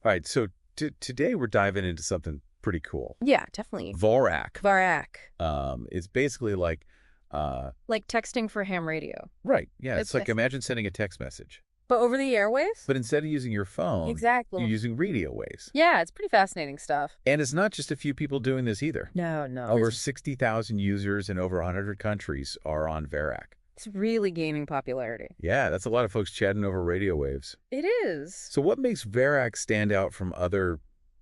All right, so today we're diving into something pretty cool. Yeah, definitely. VARAC. VARAC. It's basically like, Like texting for ham radio. right, yeah, it's like It's- imagine sending a text message, But over the airwaves? but instead of using your phone, Exactly. you're using radio waves. Yeah, it's pretty fascinating stuff. And it's not just a few people doing this either. No. Over 60,000 users in over 100 countries are on VARAC. It's really gaining popularity. Yeah, that's a lot of folks chatting over radio waves. It is. So what makes VARAC stand out from other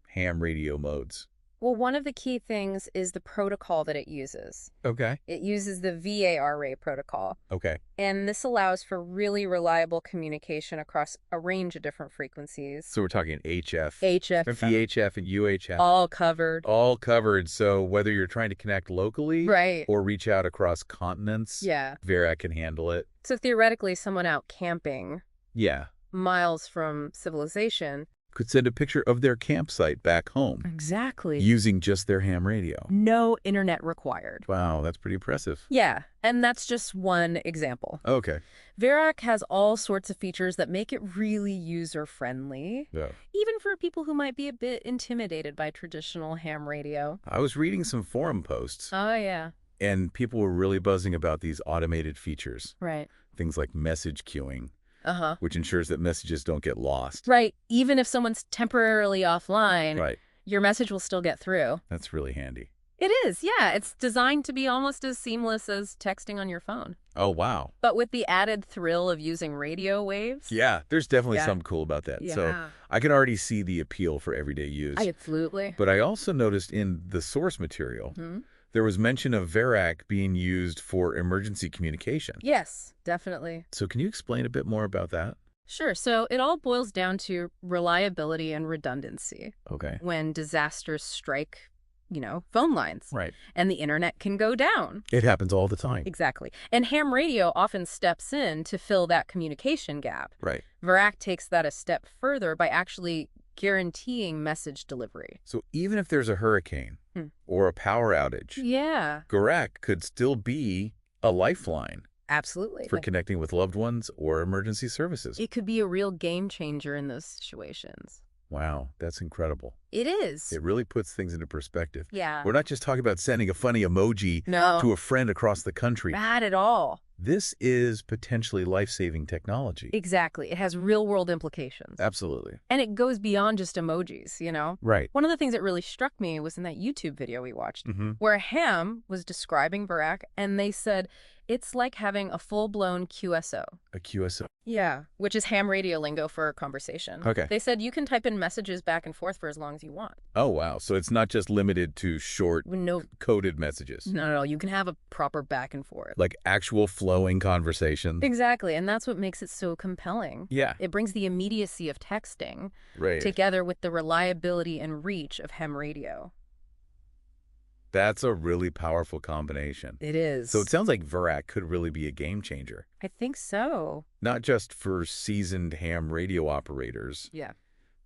ham radio modes? Well, one of the key things is the protocol that it uses. Okay. It uses the VARA protocol, Okay. and this allows for really reliable communication across a range of different frequencies. So we're talking HF, HF, VHF, and UHF. all covered. All covered. So whether you're trying to connect locally Right. or reach out across continents, Yeah. VARAC can handle it. So theoretically, someone out camping Yeah. miles from civilization. Could send a picture of their campsite back home Exactly. using just their ham radio. No internet required. Wow, that's pretty impressive. Yeah, and that's just one example. Okay. VARAC has all sorts of features that make it really user-friendly, Yeah. even for people who might be a bit intimidated by traditional ham radio. I was reading some forum posts, Oh, yeah. and people were really buzzing about these automated features. Right. Things like message queuing, Uh-huh. which ensures that messages don't get lost. Right. Even if someone's temporarily offline, Right. your message will still get through. That's really handy. It is, yeah. It's designed to be almost as seamless as texting on your phone, Oh, wow. but with the added thrill of using radio waves. Yeah, there's definitely Yeah. something cool about that. So Yeah. I can already see the appeal for everyday use. Absolutely. But I also noticed in the source material, Hmm? there was mention of VARAC being used for emergency communication. Yes, definitely. So can you explain a bit more about that? Sure. So it all boils down to reliability and redundancy. Okay. When disasters strike, phone lines, Right. and the internet can go down. It happens all the time. Exactly. And ham radio often steps in to fill that communication gap. Right. VARAC takes that a step further by actually guaranteeing message delivery. So even if there's a hurricane Hmm. or a power outage, Yeah, VARAC could still be a lifeline absolutely. for connecting with loved ones or emergency services. It could be a real game changer in those situations. Wow, that's incredible. It is. It really puts things into perspective. Yeah. We're not just talking about sending a funny emoji No, to a friend across the country. not at all. This is potentially life-saving technology. Exactly. It has real-world implications. Absolutely. And it goes beyond just emojis. Right. One of the things that really struck me was in that YouTube video we watched, Mm-hmm. where Ham was describing VARAC, and they said, it's like having a full-blown QSO. A QSO. Yeah. Which is ham radio lingo for conversation. Okay. They said you can type in messages back and forth for as long as you want. Oh, wow. So it's not just limited to short, No, coded messages. no. You can have a proper back and forth. Like actual flowing conversation. Exactly. And that's what makes it so compelling. Yeah. It brings the immediacy of texting Right. together with the reliability and reach of ham radio. That's a really powerful combination. It is. So it sounds like VARAC could really be a game changer. I think so. Not just for seasoned ham radio operators, Yeah.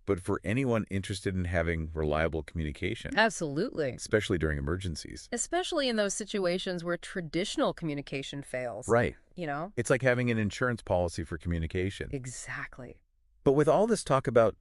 but for anyone interested in having reliable communication, Absolutely. especially during emergencies. Especially in those situations where traditional communication fails. Right. It's It's like having an insurance policy for communication. Exactly. But with all this talk about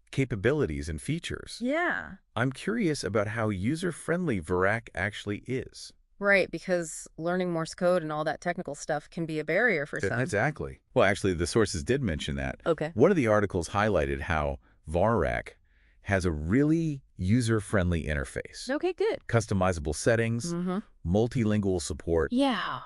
capabilities and features, Yeah. I'm curious about how user-friendly VARAC actually is. Right, because learning Morse code and all that technical stuff can be a barrier for some. Exactly. Well, actually, the sources did mention that. Okay. One of the articles highlighted how VARAC has a really user-friendly interface. Okay, good. Customizable settings, Mm-hmm. multilingual support, Yeah.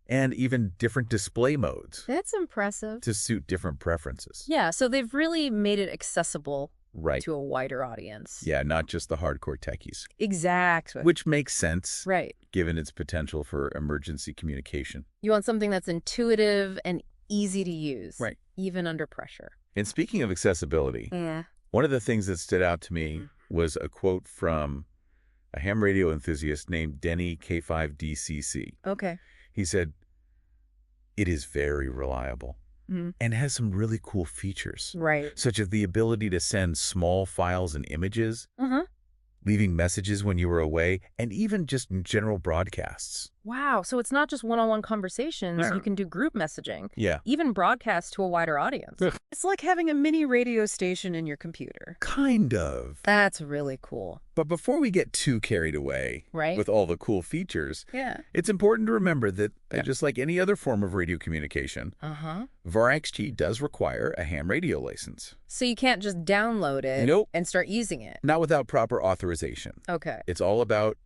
and even different display modes That's impressive. to suit different preferences. Yeah, so they've really made it accessible Right. to a wider audience. Yeah, not just the hardcore techies. Exactly. Which makes sense, Right. given its potential for emergency communication. You want something that's intuitive and easy to use. Right. Even under pressure. And speaking of accessibility, Yeah. one of the things that stood out to me was a quote from a ham radio enthusiast named Denny K5DCC. Okay. He said, "It is very reliable and has some really cool features, Right. such as the ability to send small files and images, Uh-huh. leaving messages when you were away, and even just general broadcasts." Wow, so it's not just one-on-one conversations. Yeah. You can do group messaging, Yeah. even broadcast to a wider audience. Ugh. It's like having a mini radio station in your computer. Kind of. That's really cool, But before we get too carried away right? with all the cool features, Yeah. it's important to remember that just like any other form of radio communication, Uh-huh. VARAC does require a ham radio license. So you can't just download it Nope. and start using it. Not without proper authorization. Okay. It's all about,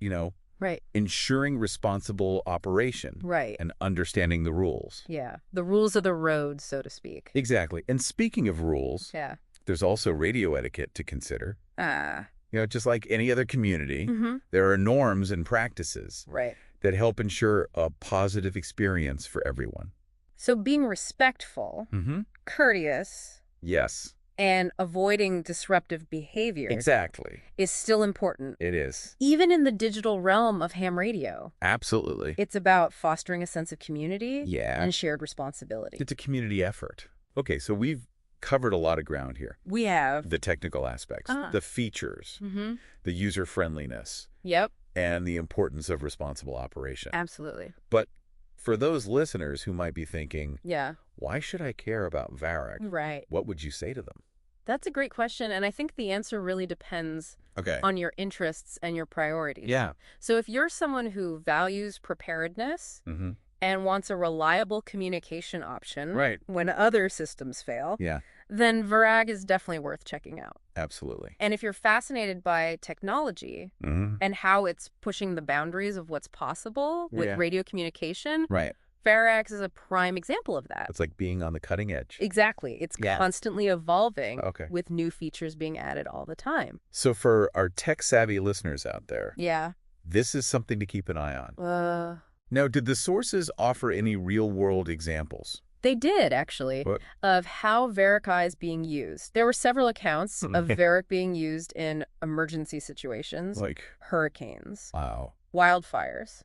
Right. ensuring responsible operation Right. and understanding the rules. Yeah. The rules of the road, so to speak. Exactly. And speaking of rules, Yeah. there's also radio etiquette to consider. Ah. Just like any other community, Mm-hmm. there are norms and practices Right. that help ensure a positive experience for everyone. So being respectful, Mm-hmm. courteous, Yes, and avoiding disruptive behavior exactly. is still important. It is. Even in the digital realm of ham radio, Absolutely. it's about fostering a sense of community Yeah. and shared responsibility. It's a community effort. Okay, so we've covered a lot of ground here. We have. The technical aspects, the features, Mm-hmm. the user-friendliness, Yep. and the importance of responsible operation. Absolutely. But for those listeners who might be thinking, Yeah. why should I care about VARAC? Right. What would you say to them? That's a great question, and I think the answer really depends Okay. on your interests and your priorities. Yeah. So if you're someone who values preparedness Mm-hmm. and wants a reliable communication option Right. when other systems fail, Yeah, then VARAC is definitely worth checking out. absolutely. And if you're fascinated by technology Mm-hmm. and how it's pushing the boundaries of what's possible with Yeah. radio communication, Right. VARAC is a prime example of that. It's like being on the cutting edge. Exactly. It's Yeah. constantly evolving Okay. with new features being added all the time. So for our tech-savvy listeners out there, Yeah. this is something to keep an eye on. Now, did the sources offer any real-world examples? They did, actually, What? of how VARAC is being used. There were several accounts of VARAC being used in emergency situations, Like, hurricanes, wow. wildfires,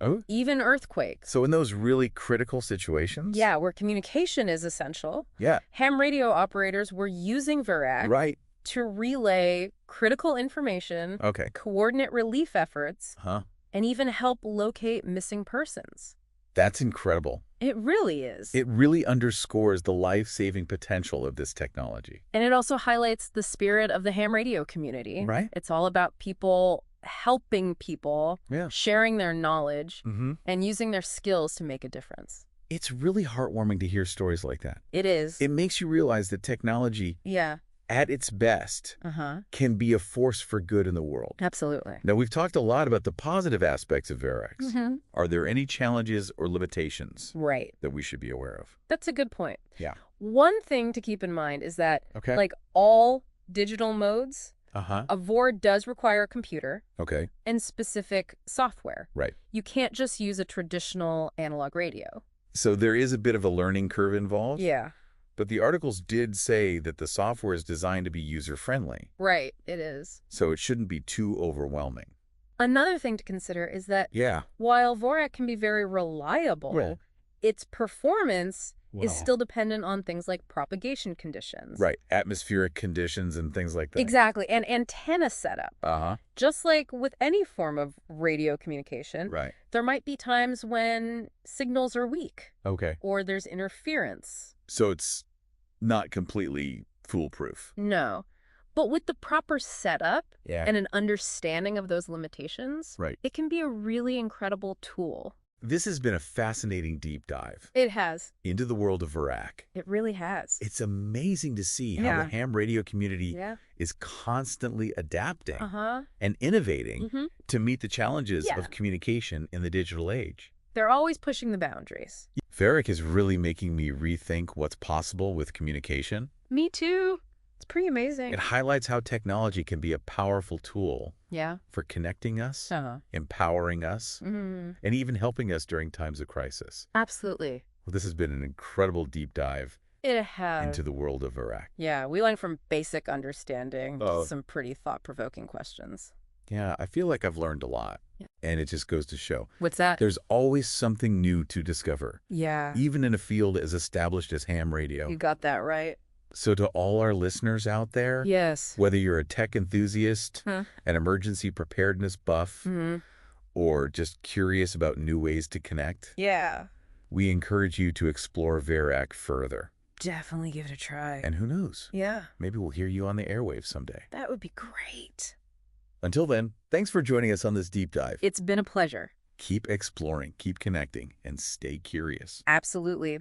Oh, even earthquakes. so in those really critical situations? Yeah, where communication is essential. Yeah, Ham radio operators were using VARAC right. to relay critical information, Okay. coordinate relief efforts, Huh. and even help locate missing persons. That's incredible. It really is. It really underscores the life-saving potential of this technology. And it also highlights the spirit of the ham radio community. Right. It's all about people helping people, Yeah. sharing their knowledge, Mm-hmm. and using their skills to make a difference. It's really heartwarming to hear stories like that. It is. It makes you realize that technology, Yeah. at its best, Uh-huh. can be a force for good in the world. Absolutely. Now, we've talked a lot about the positive aspects of VARAC. Mm-hmm. Are there any challenges or limitations Right. that we should be aware of? That's a good point. Yeah. One thing to keep in mind is that, Okay. like all digital modes, Uh-huh. a VOR does require a computer Okay. and specific software. Right. You can't just use a traditional analog radio. So there is a bit of a learning curve involved. Yeah. But the articles did say that the software is designed to be user-friendly, Right. It is. so it shouldn't be too overwhelming. Another thing to consider is that Yeah. while VORAC can be very reliable, Right. its performance is Wow. still dependent on things like propagation conditions. Right. Atmospheric conditions and things like that. Exactly. And antenna setup. Uh-huh. Just like with any form of radio communication, Right. there might be times when signals are weak Okay. or there's interference. So it's not completely foolproof. No. But with the proper setup Yeah. and an understanding of those limitations, Right. it can be a really incredible tool. This has been a fascinating deep dive It has. into the world of VARAC. It really has. It's amazing to see how Yeah. the ham radio community Yeah. is constantly adapting Uh-huh. and innovating Mm-hmm. to meet the challenges Yeah. of communication in the digital age. They're always pushing the boundaries. VARAC is really making me rethink what's possible with communication. Me too. It's pretty amazing. It highlights how technology can be a powerful tool Yeah. for connecting us, Uh-huh. empowering us, Mm-hmm. and even helping us during times of crisis. Absolutely. Well, this has been an incredible deep dive It has. into the world of VARAC. Yeah, we learned from basic understanding Oh. to some pretty thought-provoking questions. Yeah, I feel like I've learned a lot, Yeah. and it just goes to show. What's that? There's always something new to discover, Yeah. even in a field as established as ham radio. You got that right. So to all our listeners out there, Yes. whether you're a tech enthusiast, Huh. an emergency preparedness buff, Mm-hmm. or just curious about new ways to connect, Yeah. we encourage you to explore VARAC further. Definitely give it a try. And who knows? Yeah. Maybe we'll hear you on the airwaves someday. That would be great. Until then, thanks for joining us on this deep dive. It's been a pleasure. Keep exploring, keep connecting, and stay curious. Absolutely.